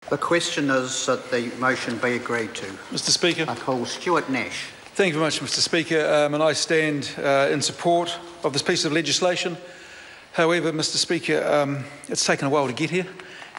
The question is that the motion be agreed to. Mr Speaker. I call Stuart Nash. Thank you very much, Mr Speaker, and I stand in support of this piece of legislation. However, Mr Speaker, it's taken a while to get here.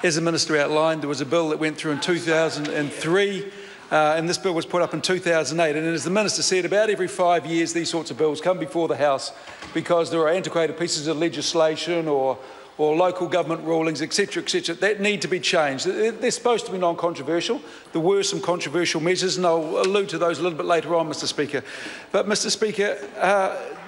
As the Minister outlined, there was a bill that went through in 2003, and this bill was put up in 2008. And as the Minister said, about every 5 years these sorts of bills come before the House because there are antiquated pieces of legislation or local government rulings, etc., that need to be changed. They're supposed to be non-controversial. There were some controversial measures, and I'll allude to those a little bit later on, Mr Speaker. But, Mr Speaker,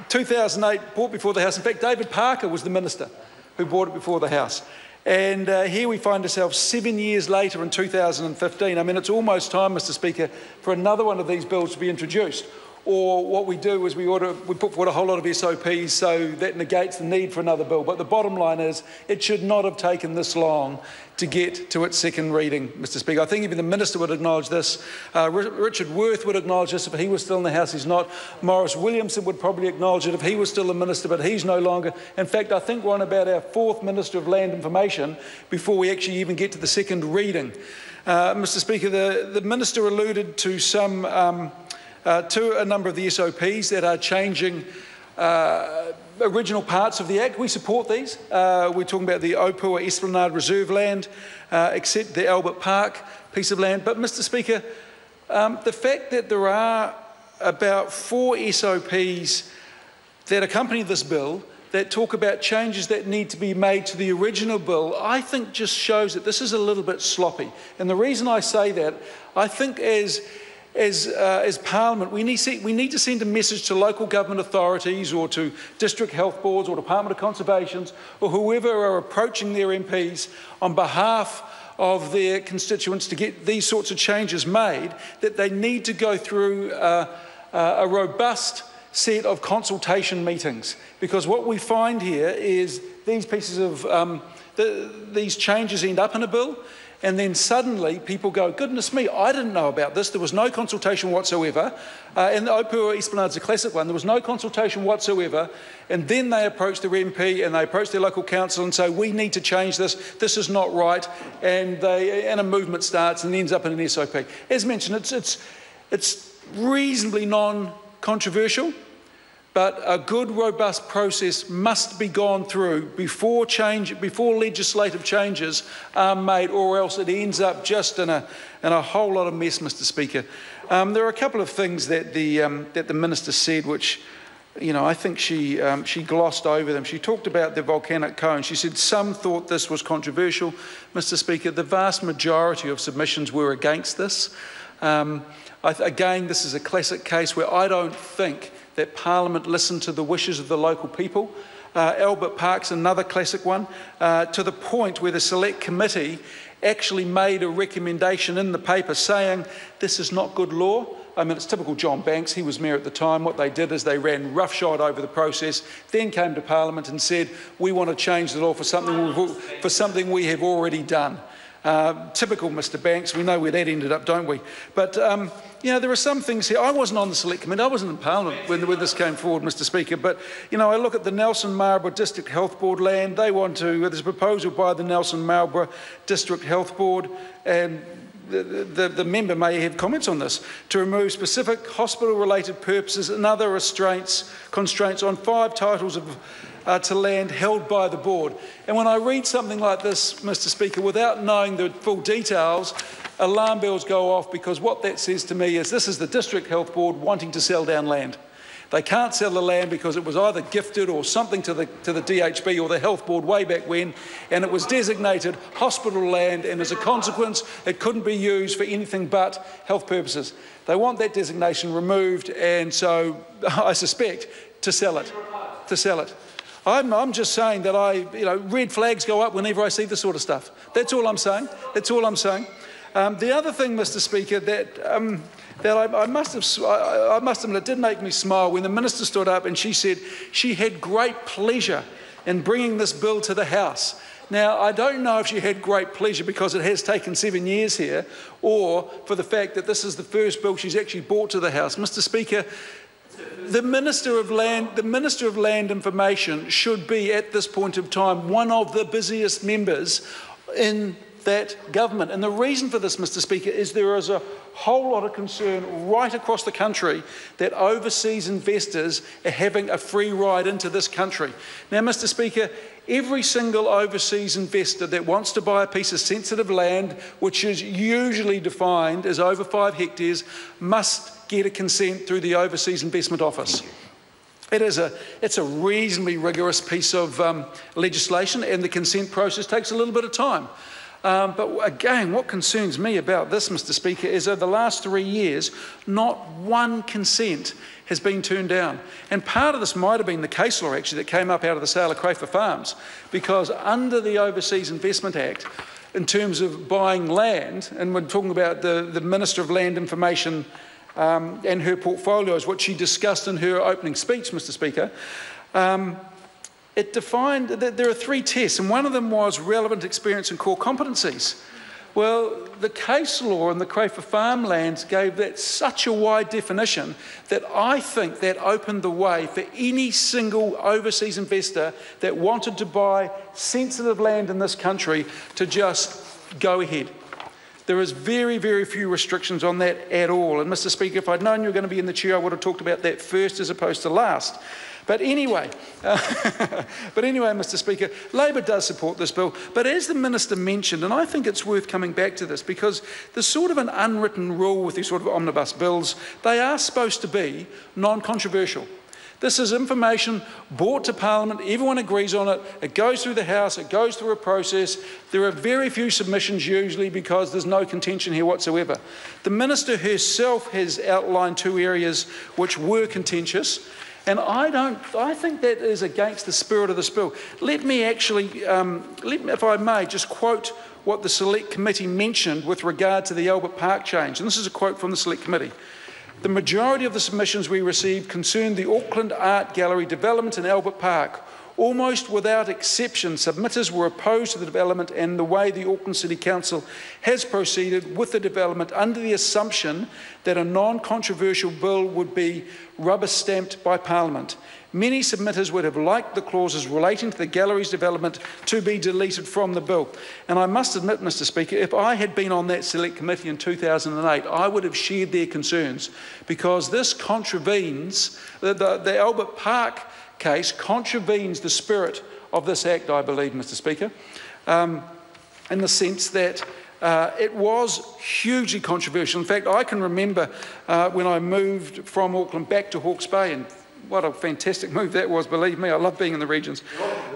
2008 brought before the House. In fact, David Parker was the Minister who brought it before the House. And here we find ourselves 7 years later in 2015. I mean, it's almost time, Mr Speaker, for another one of these bills to be introduced. Or what we do is we put forward a whole lot of SOPs, so that negates the need for another bill. But the bottom line is it should not have taken this long to get to its second reading, Mr Speaker. I think even the Minister would acknowledge this. Richard Worth would acknowledge this if he was still in the House. He's not. Maurice Williamson would probably acknowledge it if he was still a Minister, but he's no longer. In fact, I think we're on about our fourth Minister of Land Information before we actually even get to the second reading. Mr Speaker, the Minister alluded to to a number of the SOPs that are changing original parts of the Act. We support these. We're talking about the Opua Esplanade Reserve land, except the Albert Park piece of land. But, Mr Speaker, the fact that there are about 4 SOPs that accompany this bill that talk about changes that need to be made to the original bill, I think just shows that this is a little bit sloppy. And the reason I say that, I think as Parliament, we need to send a message to local government authorities or to district health boards or Department of Conservations or whoever are approaching their MPs on behalf of their constituents to get these sorts of changes made, that they need to go through a robust set of consultation meetings. Because what we find here is these pieces of, these changes end up in a bill, and then suddenly people go, goodness me, I didn't know about this. There was no consultation whatsoever. And the Opua Esplanade's a classic one. There was no consultation whatsoever. And then they approach their MP and they approach their local council and say, we need to change this. This is not right. And a movement starts and ends up in an SOP. As mentioned, it's reasonably non-controversial. But a good, robust process must be gone through before legislative changes are made, or else it ends up just in a whole lot of mess, Mr Speaker. There are a couple of things that the Minister said which, you know, I think she glossed over them. She talked about the volcanic cone. She said some thought this was controversial. Mr Speaker, the vast majority of submissions were against this. Again, this is a classic case where I don't think that Parliament listened to the wishes of the local people. Albert Park's another classic one, to the point where the Select Committee actually made a recommendation in the paper saying this is not good law. I mean, it's typical John Banks. He was Mayor at the time. What they did is they ran roughshod over the process, then came to Parliament and said, we want to change the law for something we have already done. Typical Mr Banks. We know where that ended up, don't we? But, you know, there are some things here. I wasn't on the Select Committee. I wasn't in Parliament when this came forward, Mr Speaker. But, you know, I look at the Nelson Marlborough District Health Board land. They want to, there's a proposal by the Nelson Marlborough District Health Board, and the member may have comments on this, to remove specific hospital-related purposes and other constraints on 5 titles to land held by the board. And when I read something like this, Mr Speaker, without knowing the full details, alarm bells go off, because what that says to me is this is the District Health Board wanting to sell down land. They can't sell the land because it was either gifted or something to the DHB or the Health Board way back when, and it was designated hospital land, and as a consequence it couldn't be used for anything but health purposes. They want that designation removed, and so I suspect to sell it. I'm just saying that red flags go up whenever I see this sort of stuff. That's all I'm saying. That's all I'm saying. The other thing, Mr Speaker, that I must admit it did make me smile when the Minister stood up and she said she had great pleasure in bringing this bill to the House. Now, I don't know if she had great pleasure because it has taken 7 years here, or for the fact that this is the first bill she's actually brought to the House. Mr Speaker, the Minister of Land Information should be, at this point of time, one of the busiest members in that government. And the reason for this, Mr. Speaker, is there is a whole lot of concern right across the country that overseas investors are having a free ride into this country. Now, Mr. Speaker, every single overseas investor that wants to buy a piece of sensitive land, which is usually defined as over 5 hectares, must get a consent through the Overseas Investment Office. It's a reasonably rigorous piece of legislation, and the consent process takes a little bit of time. But again, what concerns me about this, Mr. Speaker, is over the last 3 years, not one consent has been turned down. And part of this might have been the case law, actually, that came up out of the sale of Crayford Farms, because under the Overseas Investment Act, in terms of buying land, and we're talking about the Minister of Land Information and her portfolios, what she discussed in her opening speech, Mr. Speaker, it defined that there are 3 tests, and one of them was relevant experience and core competencies. Well, the case law and the Crayford farmlands gave that such a wide definition that I think that opened the way for any single overseas investor that wanted to buy sensitive land in this country to just go ahead. There is very, very few restrictions on that at all. And Mr. Speaker, if I'd known you were going to be in the chair, I would have talked about that first as opposed to last. But anyway, Mr. Speaker, Labor does support this bill. But as the Minister mentioned, and I think it's worth coming back to this, because there's sort of an unwritten rule with these sort of omnibus bills. They are supposed to be non-controversial. This is information brought to Parliament, everyone agrees on it, it goes through the House, it goes through a process. There are very few submissions usually because there's no contention here whatsoever. The Minister herself has outlined 2 areas which were contentious, and I think that is against the spirit of this bill. Let me actually, if I may, just quote what the Select Committee mentioned with regard to the Albert Park change. And this is a quote from the Select Committee. The majority of the submissions we received concerned the Auckland Art Gallery development in Albert Park. Almost without exception, submitters were opposed to the development and the way the Auckland City Council has proceeded with the development under the assumption that a non-controversial bill would be rubber-stamped by Parliament. Many submitters would have liked the clauses relating to the gallery's development to be deleted from the bill. And I must admit, Mr. Speaker, if I had been on that Select Committee in 2008, I would have shared their concerns, because this contravenes, the Albert Park case contravenes the spirit of this Act, I believe, Mr. Speaker, in the sense that it was hugely controversial. In fact, I can remember when I moved from Auckland back to Hawke's Bay, and what a fantastic move that was, believe me. I love being in the regions.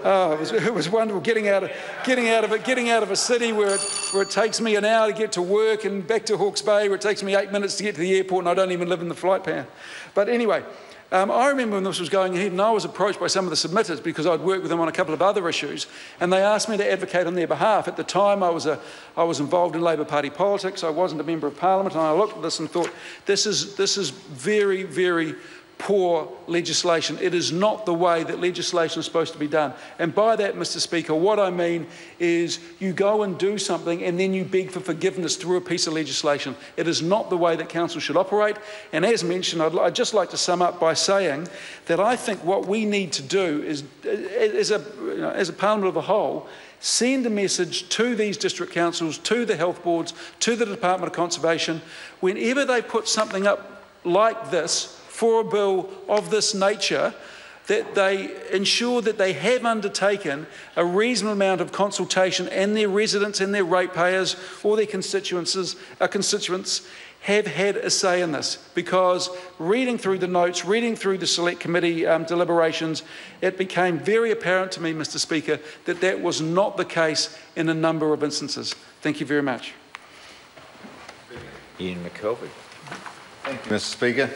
It was wonderful getting out of a city where it takes me an hour to get to work, and back to Hawke's Bay where it takes me 8 minutes to get to the airport, and I don't even live in the flight path. But anyway, I remember when this was going ahead, and I was approached by some of the submitters because I'd worked with them on a couple of other issues, and they asked me to advocate on their behalf. At the time, I was involved in Labor Party politics. I wasn't a member of Parliament, and I looked at this and thought, this is very, very poor legislation. It is not the way that legislation is supposed to be done. And by that, Mr. Speaker, what I mean is you go and do something and then you beg for forgiveness through a piece of legislation. It is not the way that council should operate. And as mentioned, I'd just like to sum up by saying that I think what we need to do is, as a Parliament of a whole, send a message to these district councils, to the health boards, to the Department of Conservation, whenever they put something up like this for a bill of this nature, that they ensure that they have undertaken a reasonable amount of consultation, and their residents and their ratepayers or their constituents have had a say in this. Because reading through the notes, reading through the Select Committee deliberations, it became very apparent to me, Mr. Speaker, that that was not the case in a number of instances. Thank you very much. Ian McKelvey. Thank you, Mr. Speaker.